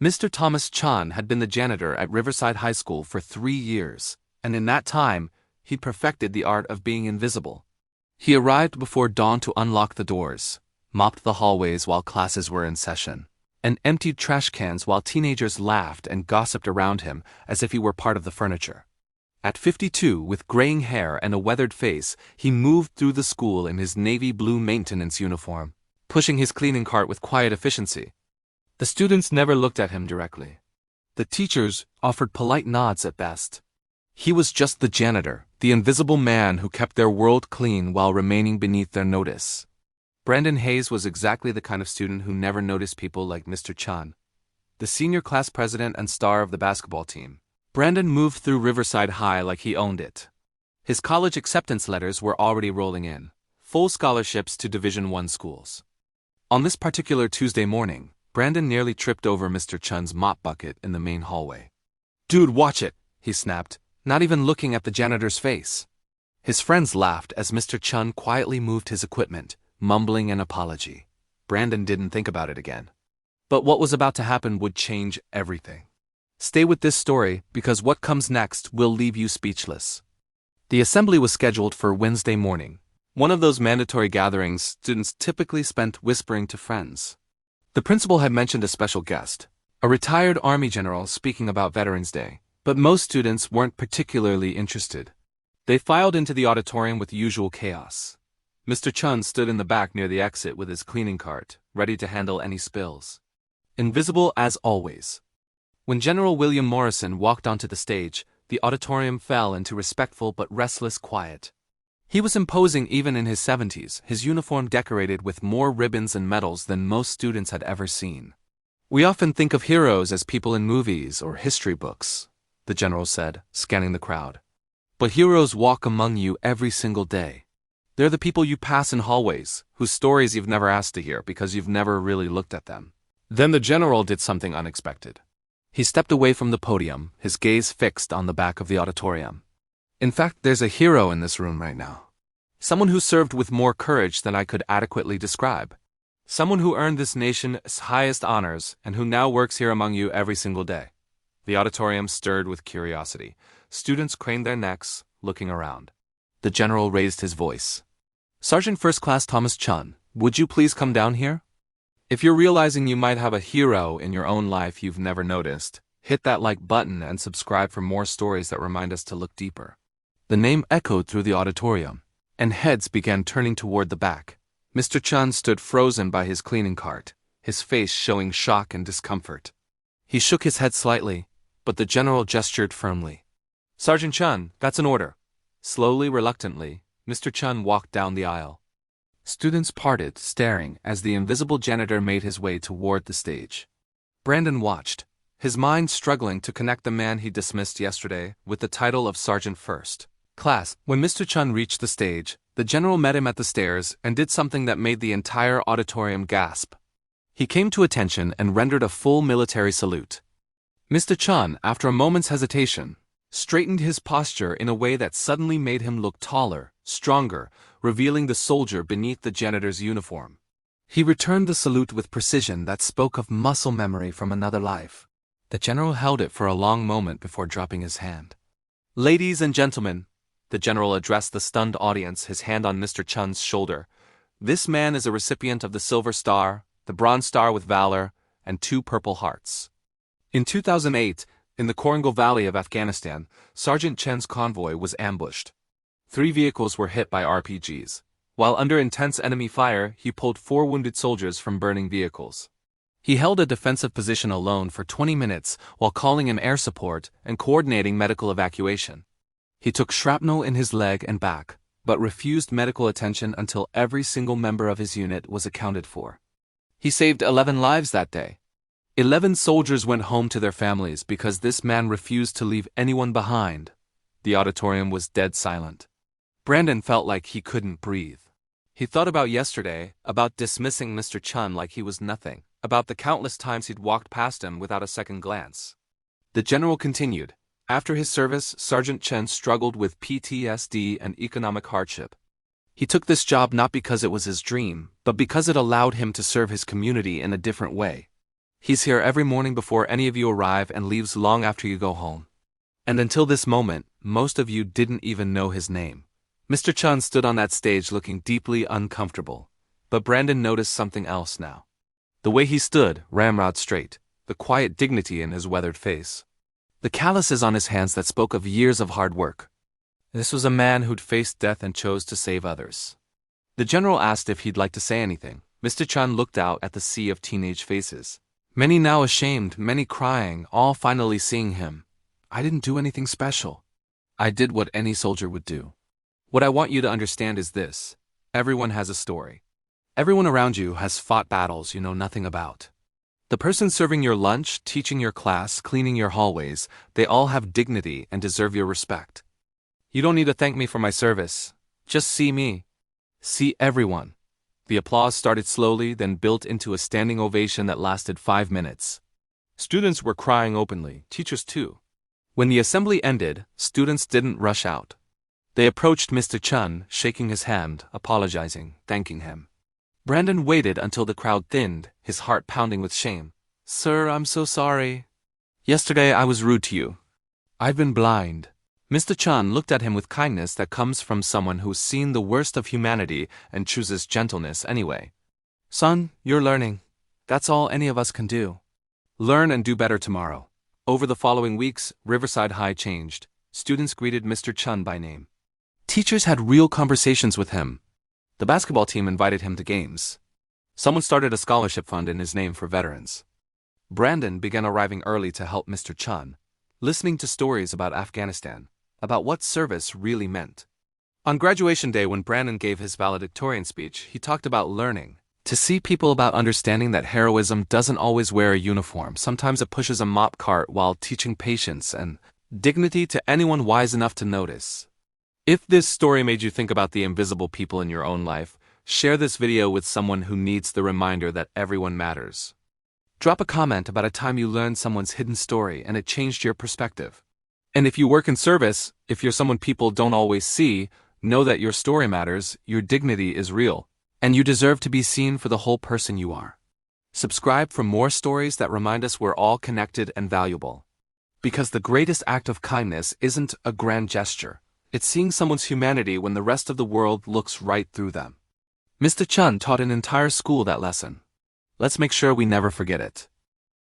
Mr. Thomas Chan had been the janitor at Riverside High School for 3 years, and in that time, he'd perfected the art of being invisible. He arrived before dawn to unlock the doors, mopped the hallways while classes were in session, and emptied trash cans while teenagers laughed and gossiped around him as if he were part of the furniture. At 52, with graying hair and a weathered face, he moved through the school in his navy blue maintenance uniform, pushing his cleaning cart with quiet efficiency. The students never looked at him directly. The teachers offered polite nods at best. He was just the janitor, the invisible man who kept their world clean while remaining beneath their notice. Brandon Hayes was exactly the kind of student who never noticed people like Mr. Chan, the senior class president and star of the basketball team. Brandon moved through Riverside High like he owned it. His college acceptance letters were already rolling in, full scholarships to Division I schools. On this particular Tuesday morning, Brandon nearly tripped over Mr. Chun's mop bucket in the main hallway. "Dude, watch it," he snapped, not even looking at the janitor's face. His friends laughed as Mr. Chun quietly moved his equipment, mumbling an apology. Brandon didn't think about it again. But what was about to happen would change everything. Stay with this story, because what comes next will leave you speechless. The assembly was scheduled for Wednesday morning, one of those mandatory gatherings students typically spent whispering to friends. The principal had mentioned a special guest, a retired Army general speaking about Veterans Day, but most students weren't particularly interested. They filed into the auditorium with usual chaos. Mr. Chun stood in the back near the exit with his cleaning cart, ready to handle any spills. Invisible as always. When General William Morrison walked onto the stage, the auditorium fell into respectful but restless quiet. He was imposing even in his 70s, his uniform decorated with more ribbons and medals than most students had ever seen. "We often think of heroes as people in movies or history books," the general said, scanning the crowd. "But heroes walk among you every single day. They're the people you pass in hallways, whose stories you've never asked to hear because you've never really looked at them." Then the general did something unexpected. He stepped away from the podium, his gaze fixed on the back of the auditorium. "In fact, there's a hero in this room right now. Someone who served with more courage than I could adequately describe. Someone who earned this nation's highest honors and who now works here among you every single day." The auditorium stirred with curiosity. Students craned their necks, looking around. The general raised his voice. "Sergeant First Class Thomas Chun, would you please come down here? If you're realizing you might have a hero in your own life you've never noticed, hit that like button and subscribe for more stories that remind us to look deeper." The name echoed through the auditorium, and heads began turning toward the back. Mr. Chun stood frozen by his cleaning cart, his face showing shock and discomfort. He shook his head slightly, but the general gestured firmly. "Sergeant Chun, that's an order." Slowly, reluctantly, Mr. Chun walked down the aisle. Students parted, staring, as the invisible janitor made his way toward the stage. Brandon watched, his mind struggling to connect the man he dismissed yesterday with the title of Sergeant First Class. When Mr. Chun reached the stage, the general met him at the stairs and did something that made the entire auditorium gasp. He came to attention and rendered a full military salute. Mr. Chun, after a moment's hesitation, straightened his posture in a way that suddenly made him look taller, stronger, revealing the soldier beneath the janitor's uniform. He returned the salute with precision that spoke of muscle memory from another life. The general held it for a long moment before dropping his hand. "Ladies and gentlemen," the general addressed the stunned audience, his hand on Mr. Chun's shoulder. "This man is a recipient of the Silver Star, the Bronze Star with Valor, and 2 Purple Hearts. In 2008, in the Korangal Valley of Afghanistan, Sergeant Chen's convoy was ambushed. 3 vehicles were hit by RPGs. While under intense enemy fire, he pulled 4 wounded soldiers from burning vehicles. He held a defensive position alone for 20 minutes while calling in air support and coordinating medical evacuation. He took shrapnel in his leg and back, but refused medical attention until every single member of his unit was accounted for. He saved 11 lives that day. 11 soldiers went home to their families because this man refused to leave anyone behind." The auditorium was dead silent. Brandon felt like he couldn't breathe. He thought about yesterday, about dismissing Mr. Chun like he was nothing, about the countless times he'd walked past him without a second glance. The general continued. After his service, Sergeant Chen struggled with PTSD and economic hardship. He took this job not because it was his dream, but because it allowed him to serve his community in a different way. He's here every morning before any of you arrive and leaves long after you go home. And until this moment, most of you didn't even know his name. Mr. Chun stood on that stage looking deeply uncomfortable. But Brandon noticed something else now. The way he stood, ramrod straight, the quiet dignity in his weathered face. The calluses on his hands that spoke of years of hard work. This was a man who'd faced death and chose to save others. The general asked if he'd like to say anything. Mr. Chun looked out at the sea of teenage faces. Many now ashamed, many crying, all finally seeing him. I didn't do anything special. I did what any soldier would do. What I want you to understand is this. Everyone has a story. Everyone around you has fought battles you know nothing about. The person serving your lunch, teaching your class, cleaning your hallways, they all have dignity and deserve your respect. You don't need to thank me for my service. Just see me. See everyone. The applause started slowly, then built into a standing ovation that lasted 5 minutes. Students were crying openly, teachers too. When the assembly ended, students didn't rush out. They approached Mr. Chun, shaking his hand, apologizing, thanking him. Brandon waited until the crowd thinned, his heart pounding with shame. Sir, I'm so sorry. Yesterday I was rude to you. I've been blind. Mr. Chun looked at him with kindness that comes from someone who's seen the worst of humanity and chooses gentleness anyway. Son, you're learning. That's all any of us can do. Learn and do better tomorrow. Over the following weeks, Riverside High changed. Students greeted Mr. Chun by name. Teachers had real conversations with him. The basketball team invited him to games. Someone started a scholarship fund in his name for veterans. Brandon began arriving early to help Mr. Chun, listening to stories about Afghanistan, about what service really meant. On graduation day, when Brandon gave his valedictorian speech, he talked about learning. To see people about understanding that heroism doesn't always wear a uniform. Sometimes it pushes a mop cart while teaching patience and dignity to anyone wise enough to notice. If this story made you think about the invisible people in your own life, share this video with someone who needs the reminder that everyone matters. Drop a comment about a time you learned someone's hidden story and it changed your perspective. And if you work in service, if you're someone people don't always see, know that your story matters, your dignity is real, and you deserve to be seen for the whole person you are. Subscribe for more stories that remind us we're all connected and valuable. Because the greatest act of kindness isn't a grand gesture. It's seeing someone's humanity when the rest of the world looks right through them. Mr. Chun taught an entire school that lesson. Let's make sure we never forget it.